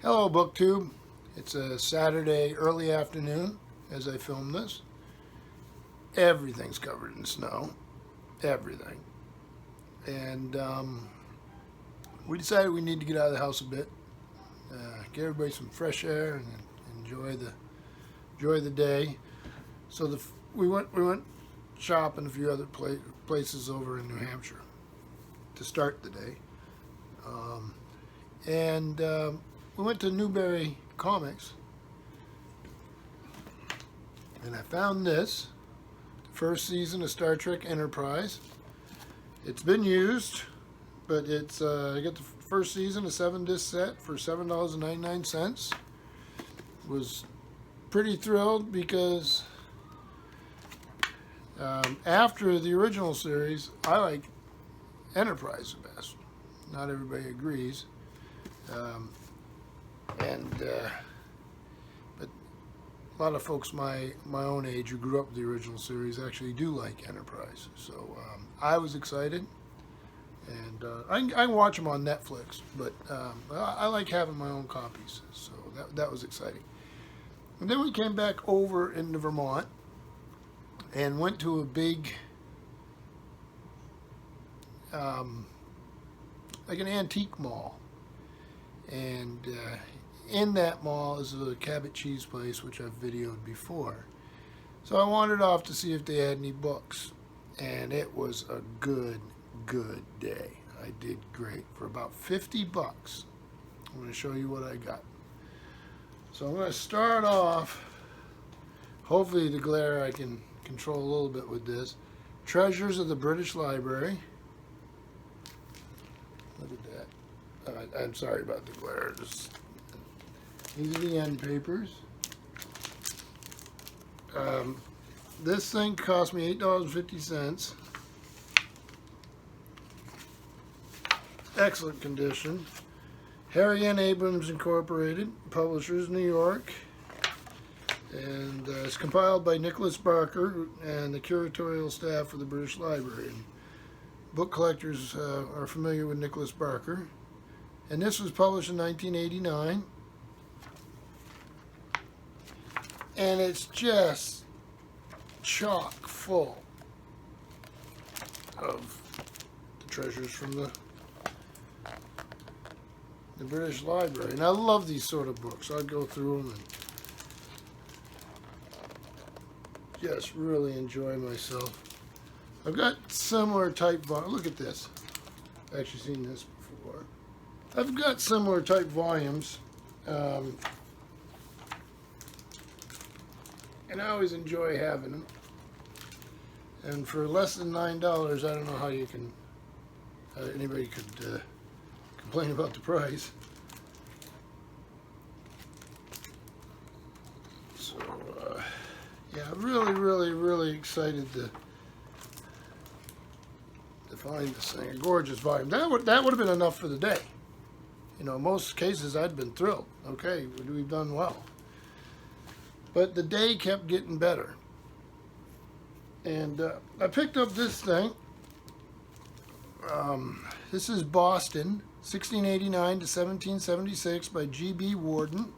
Hello BookTube. It's a Saturday early afternoon as I film this. Everything's covered in snow. Everything. And we decided we need to get out of the house a bit. Give everybody some fresh air and enjoy the day. So we went shopping a few other places over in New Hampshire to start the day. We went to Newbury Comics, and I found this, the first season of Star Trek Enterprise. It's been used, but it's I got the first season, a 7-disc set for $7.99. Was pretty thrilled because after the original series, I like Enterprise the best. Not everybody agrees. But a lot of folks my own age who grew up with the original series actually do like Enterprise. So I was excited, and I can watch them on Netflix, but I like having my own copies, so that was exciting. And then we came back over into Vermont and went to a big like an antique mall. And in that mall is a Cabot cheese place, which I've videoed before. So I wandered off to see if they had any books. And it was a good day. I did great. For about 50 bucks. I'm going to show you what I got. So I'm going to start off, hopefully the glare I can control a little bit with this. Treasures of the British Library. Look at that. I'm sorry about the glare. These are the end papers. This thing cost me $8.50. Excellent condition. Harry N. Abrams Incorporated, publishers, New York. And it's compiled by Nicholas Barker and the curatorial staff of the British Library. And book collectors are familiar with Nicholas Barker. And this was published in 1989. And it's just chock full of the treasures from the British Library. And I love these sort of books. I'd go through them and just really enjoy myself. I've got similar type volumes. Look at this. I've actually seen this before. I've got similar type volumes, and I always enjoy having them. And for less than $9, I don't know how you can, anybody could complain about the price. So, yeah, really excited to find this thing. A gorgeous volume. That would have been enough for the day. You know, in most cases I'd been thrilled. Okay, we've done well. But the day kept getting better. And I picked up this thing. This is Boston, 1689 to 1776 by G.B. Warden.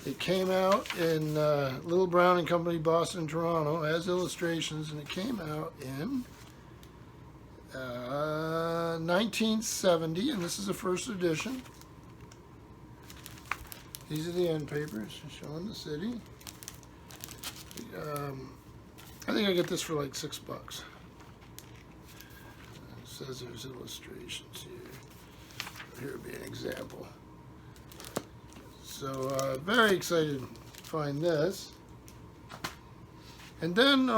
It came out in Little Brown and Company, Boston, Toronto, as illustrations, and it came out in 1970, and this is the first edition. These are the end papers showing the city. I think I get this for like $6. It says there's illustrations here. Here would be an example. So very excited to find this. And then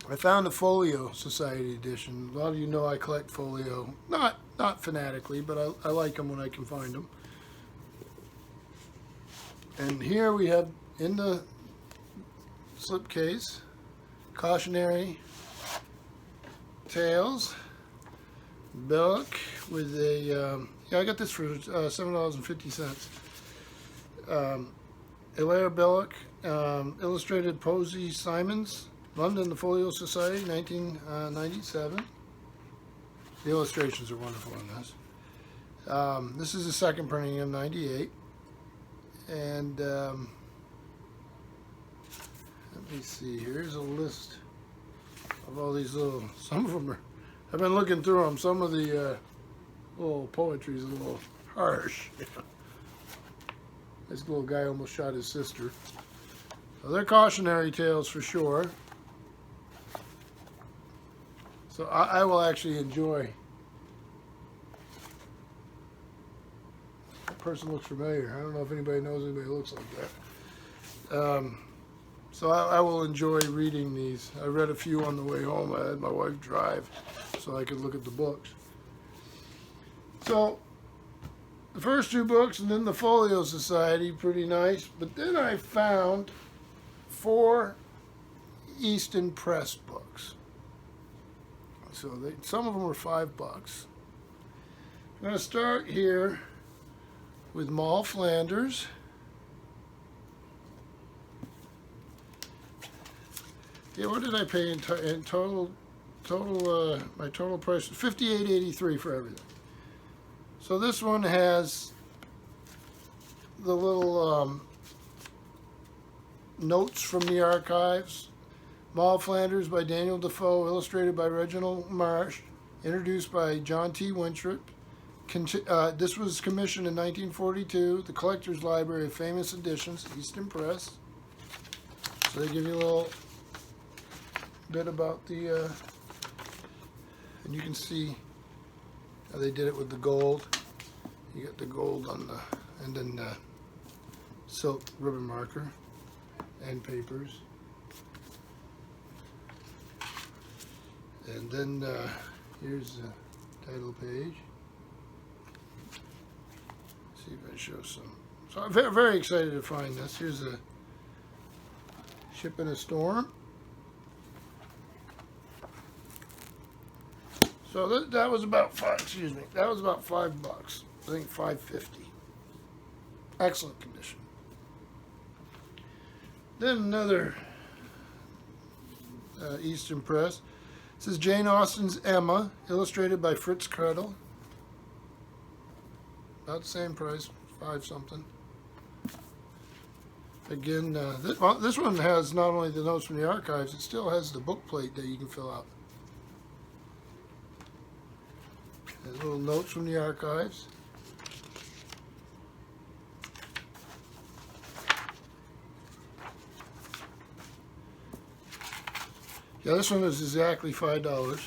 I found the Folio Society edition. A lot of you know I collect Folio. Not fanatically, but I like them when I can find them. And here we have in the slipcase, cautionary tales. Belloc with a, yeah, I got this for $7.50. Hilaire Belloc, illustrated Posey Simons, London, the Folio Society, 1997. The illustrations are wonderful on this. This is the second printing of 98. And let me see, here's a list of all these little, some of them are, I've been looking through them, some of the little poetry is a little harsh. This little guy almost shot his sister. So they're cautionary tales for sure. So I will actually enjoy. That person looks familiar. I don't know if anybody knows anybody who looks like that. So I will enjoy reading these. I read a few on the way home. I had my wife drive so I could look at the books. So the first two books and then the Folio Society, pretty nice. But then I found 4 Easton Press books. So some of them were $5. I'm going to start here with Moll, Flanders. Yeah, what did I pay in total? My total price was $58.83 for everything. So this one has the little notes from the archives. Moll, Flanders by Daniel Defoe, illustrated by Reginald Marsh, introduced by John T. Winthrop. This was commissioned in 1942, the Collector's Library of Famous Editions, Easton Press. So they give you a little bit about the, and you can see how they did it with the gold. You got the gold on the, and then the silk ribbon marker and papers. And then here's the title page. Let's see if I show some. So I'm very, very excited to find this. Here's a Ship in a Storm. So that was about that was about $5. I think $5.50. Excellent condition. Then another Easton Press. This is Jane Austen's Emma, illustrated by Fritz Curdle. About the same price, 5 something. Again, this one has not only the notes from the archives, it still has the book plate that you can fill out. There's little notes from the archives. Yeah, this one is exactly $5.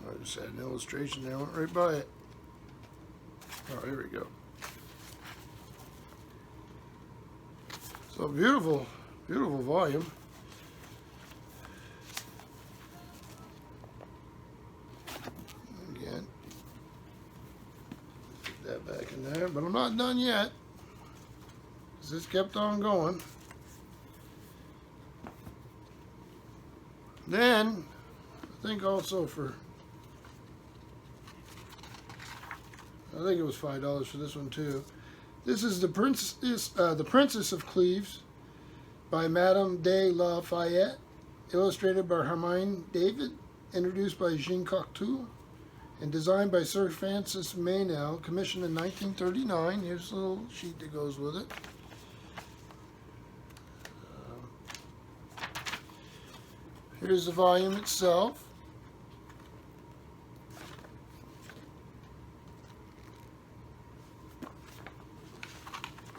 I just had an illustration there, I went right by it. Oh, here we go. So beautiful, beautiful volume. Again, put that back in there, but I'm not done yet, because this kept on going. Then, I think also for, I think it was $5 for this one too. This is the Princess of Cleves by Madame de la Fayette, illustrated by Hermine David, introduced by Jean Cocteau, and designed by Sir Francis Meynell, commissioned in 1939. Here's a little sheet that goes with it. Here's the volume itself.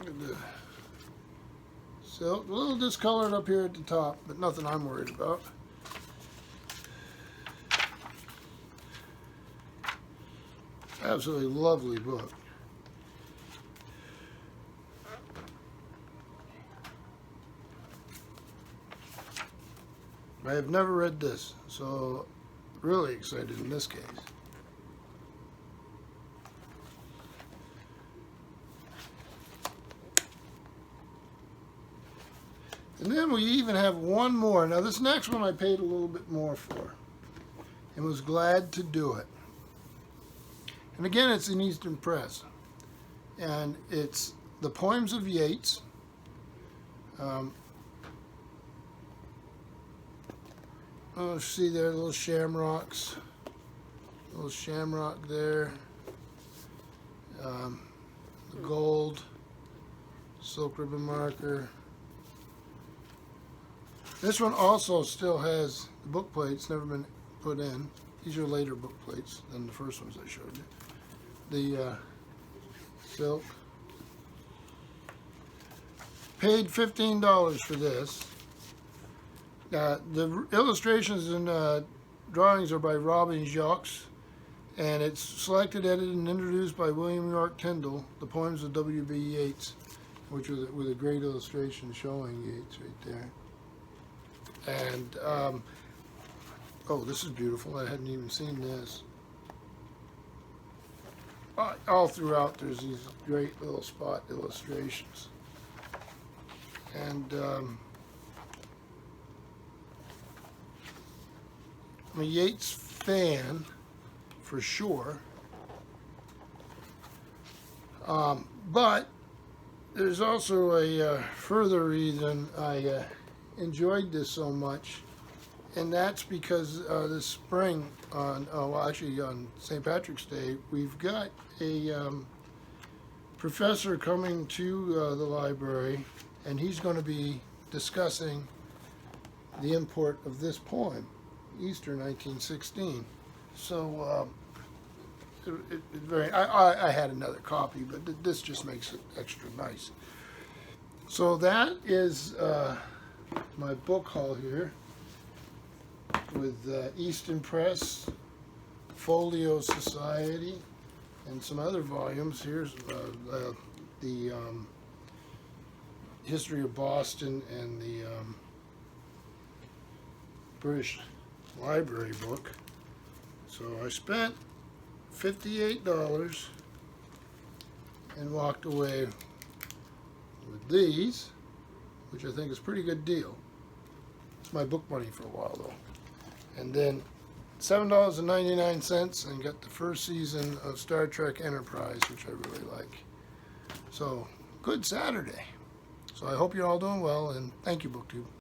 The silk, a little discolored up here at the top, but nothing I'm worried about. Absolutely lovely book. I have never read this, so really excited in this case. And then we even have one more. Now this next one I paid a little bit more for and was glad to do it. And again, it's an Easton Press. And it's The Poems of Yeats. Oh, see there, little shamrocks. Little shamrock there. The gold. Silk ribbon marker. This one also still has the book plates, never been put in. These are later book plates than the first ones I showed you. The silk. Paid $15 for this. The illustrations and drawings are by Robin Jacques, and it's selected, edited, and introduced by William York Tyndall, the poems of W.B. Yeats, which was with a great illustration showing Yeats right there. And, oh, this is beautiful. I hadn't even seen this. All throughout, there's these great little spot illustrations. And, I'm a Yeats fan, for sure. But there's also a further reason I enjoyed this so much, and that's because this spring, on St. Patrick's Day, we've got a professor coming to the library, and he's going to be discussing the import of this poem, Easter 1916. So I had another copy, but this just makes it extra nice. So that is my book haul here with Easton Press, Folio Society, and some other volumes. Here's the History of Boston and the British Library book. So I spent $58 and walked away with these, which I think is a pretty good deal. It's my book money for a while though. And then $7.99 and got the first season of Star Trek Enterprise, which I really like. So good Saturday. So I hope you're all doing well, and thank you, BookTube.